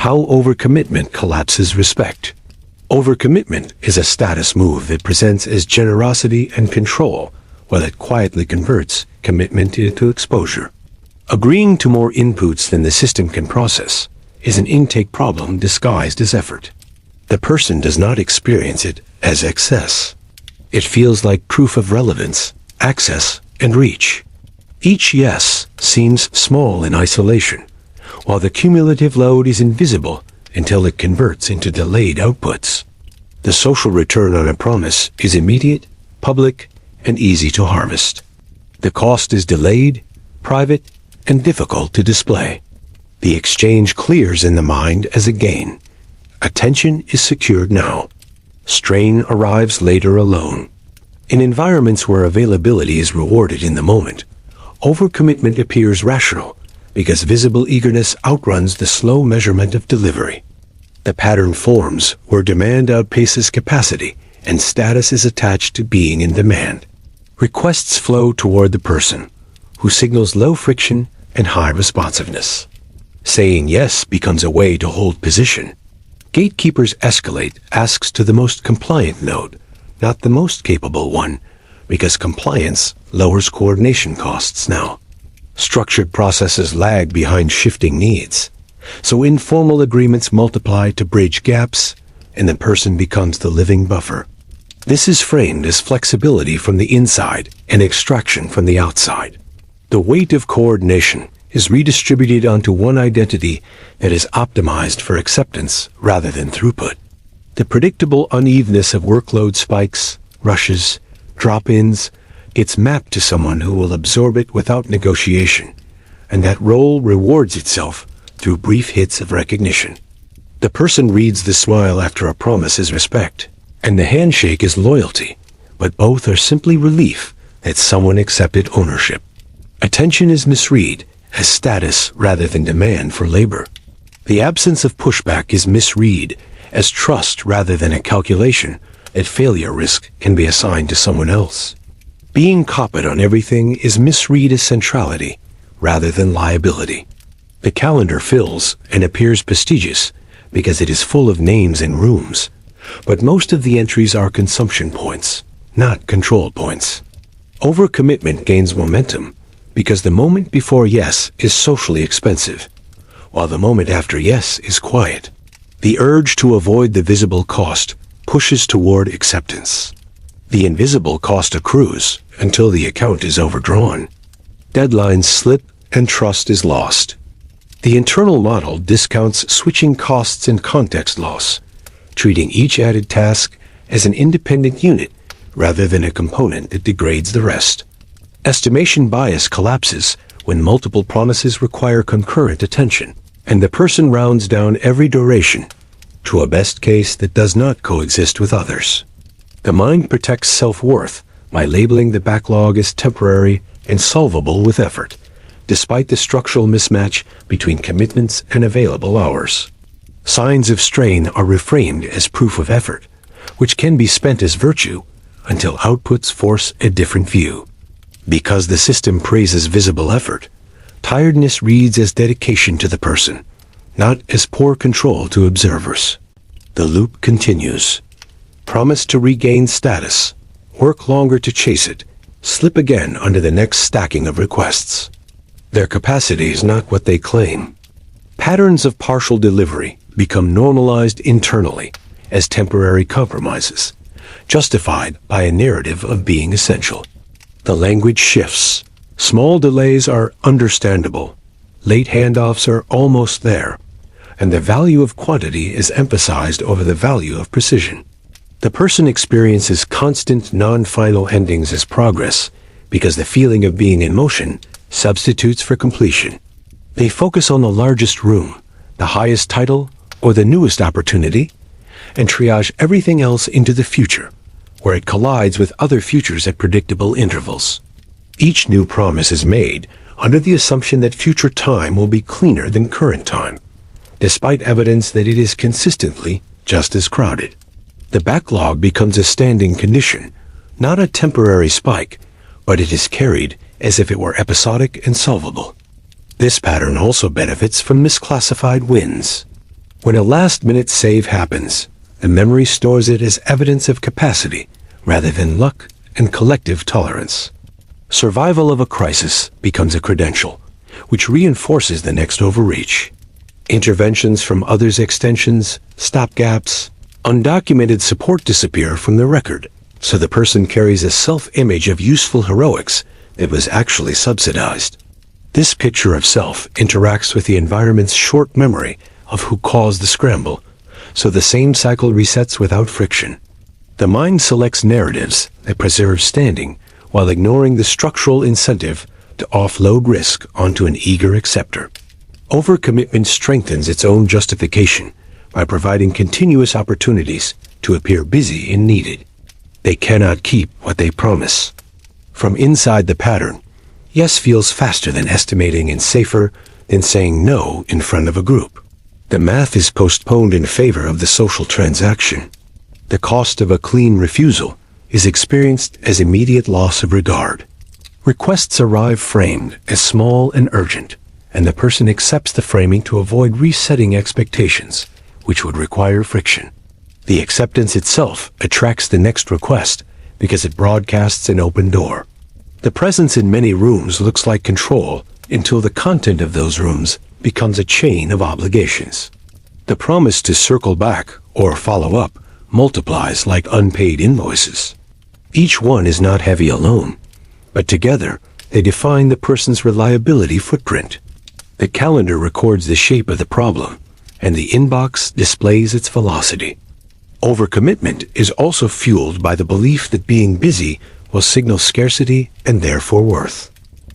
How overcommitment collapses respect. Overcommitment is a status move that presents as generosity and control, while it quietly converts commitment into exposure. Agreeing to more inputs than the system can process is an intake problem disguised as effort. The person does not experience it as excess. It feels like proof of relevance, access, and reach. Each yes seems small in isolation, while the cumulative load is invisible until it converts into delayed outputs. The social return on a promise is immediate, public, and easy to harvest. The cost is delayed, private, and difficult to display. The exchange clears in the mind as a gain. Attention is secured now. Strain arrives later alone. In environments where availability is rewarded in the moment, overcommitment appears rational because visible eagerness outruns the slow measurement of delivery. The pattern forms where demand outpaces capacity and status is attached to being in demand. Requests flow toward the person, who signals low friction and high responsiveness. Saying yes becomes a way to hold position. Gatekeepers escalate asks to the most compliant node, not the most capable one, because compliance lowers coordination costs now. Structured processes lag behind shifting needs, so informal agreements multiply to bridge gaps, and the person becomes the living buffer. This is framed as flexibility from the inside and extraction from the outside. The weight of coordination is redistributed onto one identity that is optimized for acceptance rather than throughput. The predictable unevenness of workload spikes, rushes, drop-ins, gets mapped to someone who will absorb it without negotiation, and that role rewards itself through brief hits of recognition. The person reads the smile after a promise as respect, and the handshake is loyalty, but both are simply relief that someone accepted ownership. Attention is misread as status rather than demand for labor. The absence of pushback is misread as trust rather than a calculation that failure risk can be assigned to someone else. Being copied on everything is misread as centrality rather than liability. The calendar fills and appears prestigious because it is full of names and rooms, but most of the entries are consumption points, not control points. Overcommitment gains momentum because the moment before yes is socially expensive, while the moment after yes is quiet. The urge to avoid the visible cost pushes toward acceptance. The invisible cost accrues until the account is overdrawn. Deadlines slip and trust is lost. The internal model discounts switching costs and context loss, treating each added task as an independent unit rather than a component that degrades the rest. Estimation bias collapses when multiple promises require concurrent attention, and the person rounds down every duration to a best case that does not coexist with others. The mind protects self-worth by labeling the backlog as temporary and solvable with effort, despite the structural mismatch between commitments and available hours. Signs of strain are reframed as proof of effort, which can be spent as virtue until outputs force a different view. Because the system praises visible effort, tiredness reads as dedication to the person, not as poor control to observers. The loop continues. Promise to regain status, work longer to chase it, slip again under the next stacking of requests. Their capacity is not what they claim. Patterns of partial delivery become normalized internally as temporary compromises, justified by a narrative of being essential. The language shifts. Small delays are understandable. Late handoffs are almost there, and the value of quantity is emphasized over the value of precision. The person experiences constant non-final endings as progress because the feeling of being in motion substitutes for completion. They focus on the largest room, the highest title, or the newest opportunity, and triage everything else into the future, where it collides with other futures at predictable intervals. Each new promise is made under the assumption that future time will be cleaner than current time, despite evidence that it is consistently just as crowded. The backlog becomes a standing condition, not a temporary spike, but it is carried as if it were episodic and solvable. This pattern also benefits from misclassified wins. When a last-minute save happens, the memory stores it as evidence of capacity rather than luck and collective tolerance. Survival of a crisis becomes a credential, which reinforces the next overreach. Interventions from others' extensions, stopgaps, undocumented support disappear from the record, so the person carries a self-image of useful heroics that was actually subsidized. This picture of self interacts with the environment's short memory of who caused the scramble, so the same cycle resets without friction. The mind selects narratives that preserve standing while ignoring the structural incentive to offload risk onto an eager acceptor. Overcommitment strengthens its own justification by providing continuous opportunities to appear busy and needed. They cannot keep what they promise. From inside the pattern, yes feels faster than estimating and safer than saying no in front of a group. The math is postponed in favor of the social transaction. The cost of a clean refusal is experienced as immediate loss of regard. Requests arrive framed as small and urgent, and the person accepts the framing to avoid resetting expectations, which would require friction. The acceptance itself attracts the next request because it broadcasts an open door. The presence in many rooms looks like control until the content of those rooms becomes a chain of obligations. The promise to circle back or follow up multiplies like unpaid invoices. Each one is not heavy alone, but together they define the person's reliability footprint. The calendar records the shape of the problem, and the inbox displays its velocity. Overcommitment is also fueled by the belief that being busy will signal scarcity and therefore worth.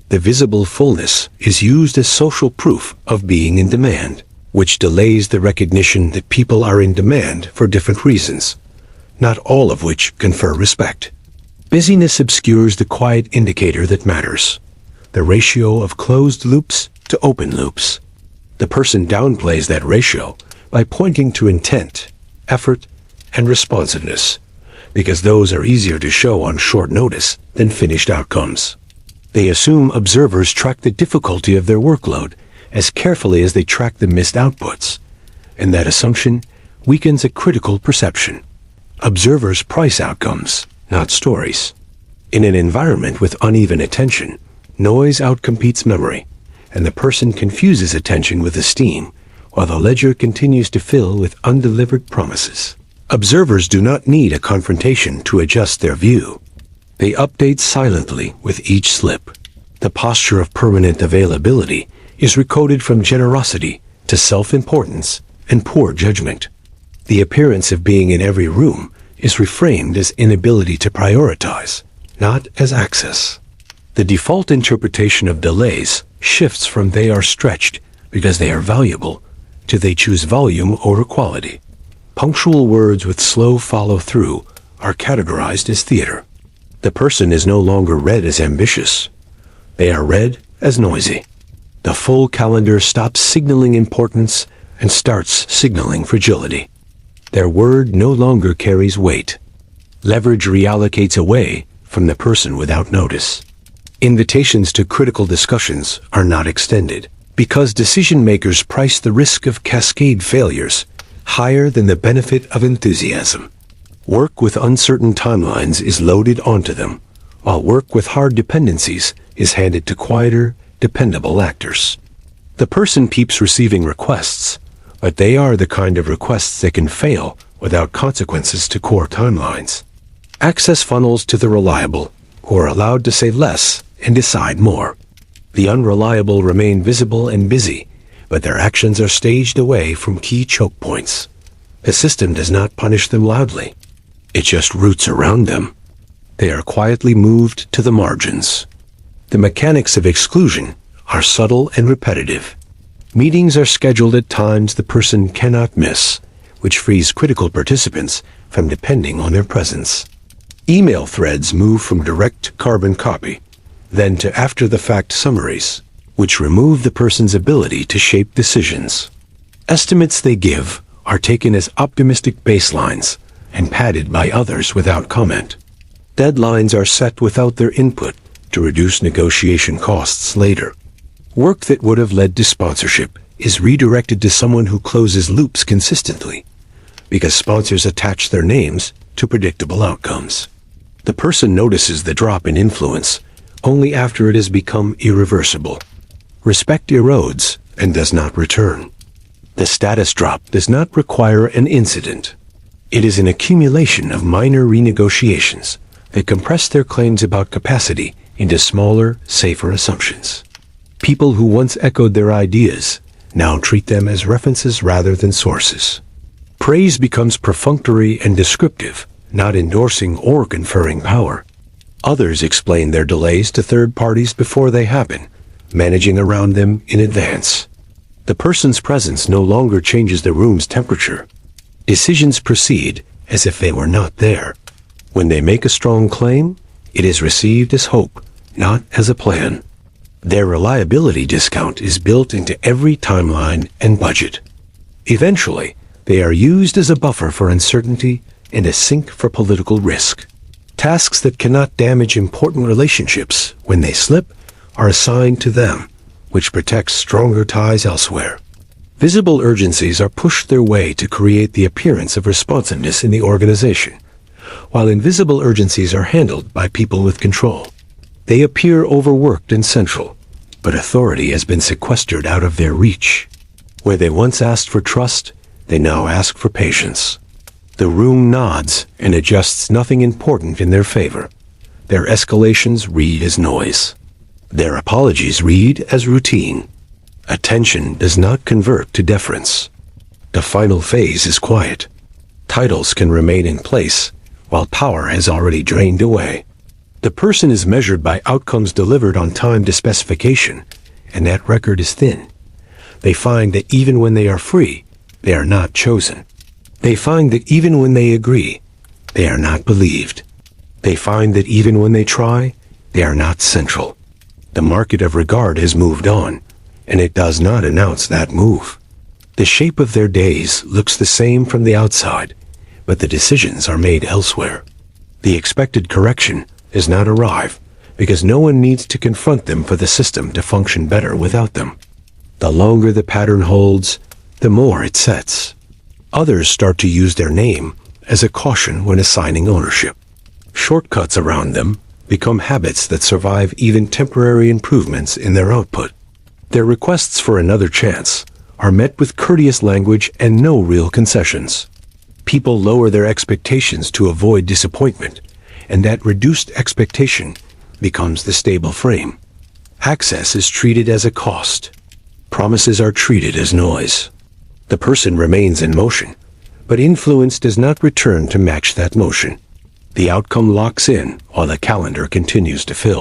The visible fullness is used as social proof of being in demand, which delays the recognition that people are in demand for different reasons, not all of which confer respect. Busyness obscures the quiet indicator that matters, the ratio of closed loops to open loops. The person downplays that ratio by pointing to intent, effort, and responsiveness, because those are easier to show on short notice than finished outcomes. They assume observers track the difficulty of their workload as carefully as they track the missed outputs, and that assumption weakens a critical perception. Observers price outcomes, not stories. In an environment with uneven attention, noise outcompetes memory, and the person confuses attention with esteem, while the ledger continues to fill with undelivered promises. Observers do not need a confrontation to adjust their view. They update silently with each slip. The posture of permanent availability is recoded from generosity to self-importance and poor judgment. The appearance of being in every room is reframed as inability to prioritize, not as access. The default interpretation of delays shifts from they are stretched because they are valuable to they choose volume over quality. Punctual words with slow follow-through are categorized as theater. The person is no longer read as ambitious. They are read as noisy. The full calendar stops signaling importance and starts signaling fragility. Their word no longer carries weight. Leverage reallocates away from the person without notice. Invitations to critical discussions are not extended because decision-makers price the risk of cascade failures higher than the benefit of enthusiasm. Work with uncertain timelines is loaded onto them, while work with hard dependencies is handed to quieter, dependable actors. The person keeps receiving requests, but they are the kind of requests that can fail without consequences to core timelines. Access funnels to the reliable, who are allowed to say less and decide more. The unreliable remain visible and busy, but their actions are staged away from key choke points. The system does not punish them loudly. It just roots around them. They are quietly moved to the margins. The mechanics of exclusion are subtle and repetitive. Meetings are scheduled at times the person cannot miss, which frees critical participants from depending on their presence. Email threads move from direct carbon copy, then to after-the-fact summaries, which remove the person's ability to shape decisions. Estimates they give are taken as optimistic baselines and padded by others without comment. Deadlines are set without their input to reduce negotiation costs later. Work that would have led to sponsorship is redirected to someone who closes loops consistently, because sponsors attach their names to predictable outcomes. The person notices the drop in influence only after it has become irreversible. Respect erodes and does not return. The status drop does not require an incident. It is an accumulation of minor renegotiations that compress their claims about capacity into smaller, safer assumptions. People who once echoed their ideas now treat them as references rather than sources. Praise becomes perfunctory and descriptive, not endorsing or conferring power. Others explain their delays to third parties before they happen, managing around them in advance. The person's presence no longer changes the room's temperature. Decisions proceed as if they were not there. When they make a strong claim, it is received as hope, not as a plan. Their reliability discount is built into every timeline and budget. Eventually, they are used as a buffer for uncertainty and a sink for political risk. Tasks that cannot damage important relationships when they slip are assigned to them, which protects stronger ties elsewhere. Visible urgencies are pushed their way to create the appearance of responsiveness in the organization, while invisible urgencies are handled by people with control. They appear overworked and central, but authority has been sequestered out of their reach. Where they once asked for trust, they now ask for patience. The room nods and adjusts nothing important in their favor. Their escalations read as noise. Their apologies read as routine. Attention does not convert to deference. The final phase is quiet. Titles can remain in place, while power has already drained away. The person is measured by outcomes delivered on time to specification, and that record is thin. They find that even when they are free, they are not chosen. They find that even when they agree, they are not believed. They find that even when they try, they are not central. The market of regard has moved on, and it does not announce that move. The shape of their days looks the same from the outside, but the decisions are made elsewhere. The expected correction does not arrive, because no one needs to confront them for the system to function better without them. The longer the pattern holds, the more it sets. Others start to use their name as a caution when assigning ownership. Shortcuts around them become habits that survive even temporary improvements in their output. Their requests for another chance are met with courteous language and no real concessions. People lower their expectations to avoid disappointment, and that reduced expectation becomes the stable frame. Access is treated as a cost. Promises are treated as noise. The person remains in motion, but influence does not return to match that motion. The outcome locks in while the calendar continues to fill.